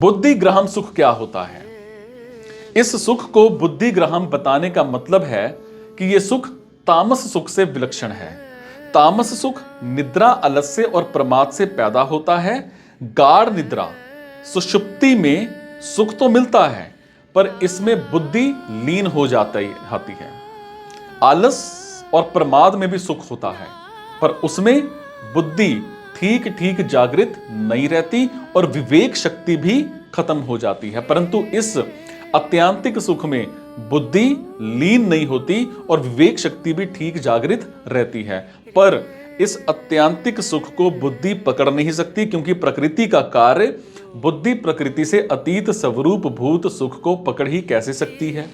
बुद्धिग्राह्य सुख क्या होता है? इस सुख को बुद्धिग्राह्य बताने का मतलब है कि यह सुख तामस सुख से विलक्षण है। तामस सुख निद्रा, आलस्य और प्रमाद से पैदा होता है। गाढ़ निद्रा, सुषुप्ति में सुख तो मिलता है, पर इसमें बुद्धि लीन हो जाती है। आलस और प्रमाद में भी सुख होता है, पर उसमें बुद्धि ठीक ठीक जागृत नहीं रहती और विवेक शक्ति भी खत्म हो जाती है। परंतु इस अत्यांतिक सुख में बुद्धि लीन नहीं होती और विवेक शक्ति भी ठीक जागृत रहती है। पर इस अत्यांतिक सुख को बुद्धि पकड़ नहीं सकती, क्योंकि प्रकृति का कार्य बुद्धि प्रकृति से अतीत स्वरूप भूत सुख को पकड़ ही कैसे सकती है।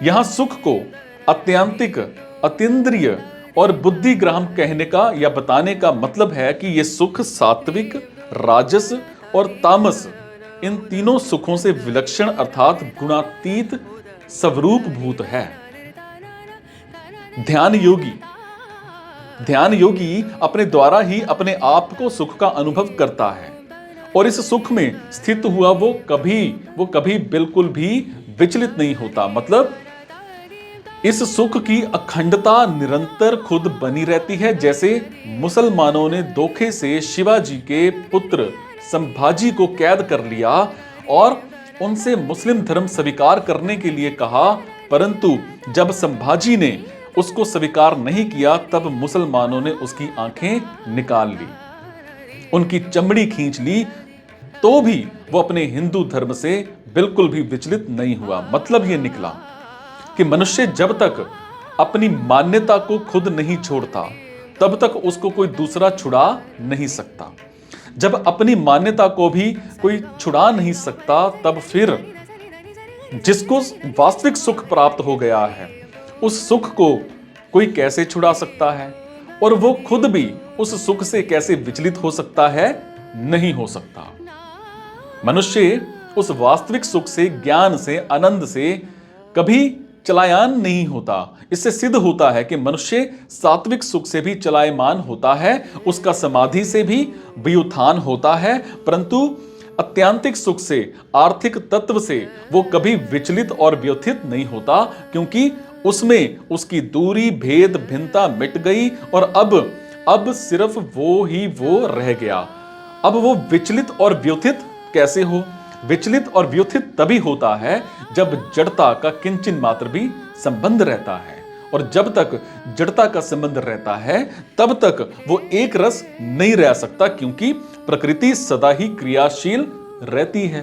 यहां सुख को अत्यांतिक, अतीन्द्रिय और बुद्धिग्राह्य कहने का या बताने का मतलब है कि यह सुख सात्विक, राजस और तामस, इन तीनों सुखों से विलक्षण अर्थात गुणातीत स्वरूप भूत है। ध्यान योगी अपने द्वारा ही अपने आप को सुख का अनुभव करता है और इस सुख में स्थित हुआ वो कभी बिल्कुल भी विचलित नहीं होता। मतलब इस सुख की अखंडता निरंतर खुद बनी रहती है। जैसे मुसलमानों ने धोखे से शिवाजी के पुत्र संभाजी को कैद कर लिया और उनसे मुस्लिम धर्म स्वीकार करने के लिए कहा, परंतु जब संभाजी ने उसको स्वीकार नहीं किया तब मुसलमानों ने उसकी आंखें निकाल ली, उनकी चमड़ी खींच ली, तो भी वो अपने हिंदू धर्म से बिल्कुल भी विचलित नहीं हुआ। मतलब ये निकला कि मनुष्य जब तक अपनी मान्यता को खुद नहीं छोड़ता तब तक उसको कोई दूसरा छुड़ा नहीं सकता। जब अपनी मान्यता को भी कोई छुड़ा नहीं सकता तब फिर जिसको वास्तविक सुख प्राप्त हो गया है उस सुख को कोई कैसे छुड़ा सकता है, और वो खुद भी उस सुख से कैसे विचलित हो सकता है? नहीं हो सकता। मनुष्य उस वास्तविक सुख से, ज्ञान से, आनंद से कभी चलायमान नहीं होता। इससे सिद्ध होता है कि मनुष्य सात्विक सुख से भी चलायमान होता है, उसका समाधि से भी व्युत्थान होता है, परंतु अत्यांतिक सुख से, आर्थिक तत्व से वो कभी विचलित और व्यथित नहीं होता, क्योंकि उसमें उसकी दूरी, भेद, भिन्नता मिट गई और अब सिर्फ वो ही वो रह गया। अब वो विचलित और व्यथित कैसे हो? विचलित और व्युत्थित तभी होता है जब जड़ता का किंचन मात्र भी संबंध रहता है, और जब तक जड़ता का संबंध रहता है तब तक वो एक रस नहीं रह सकता, क्योंकि प्रकृति सदा ही क्रियाशील रहती है।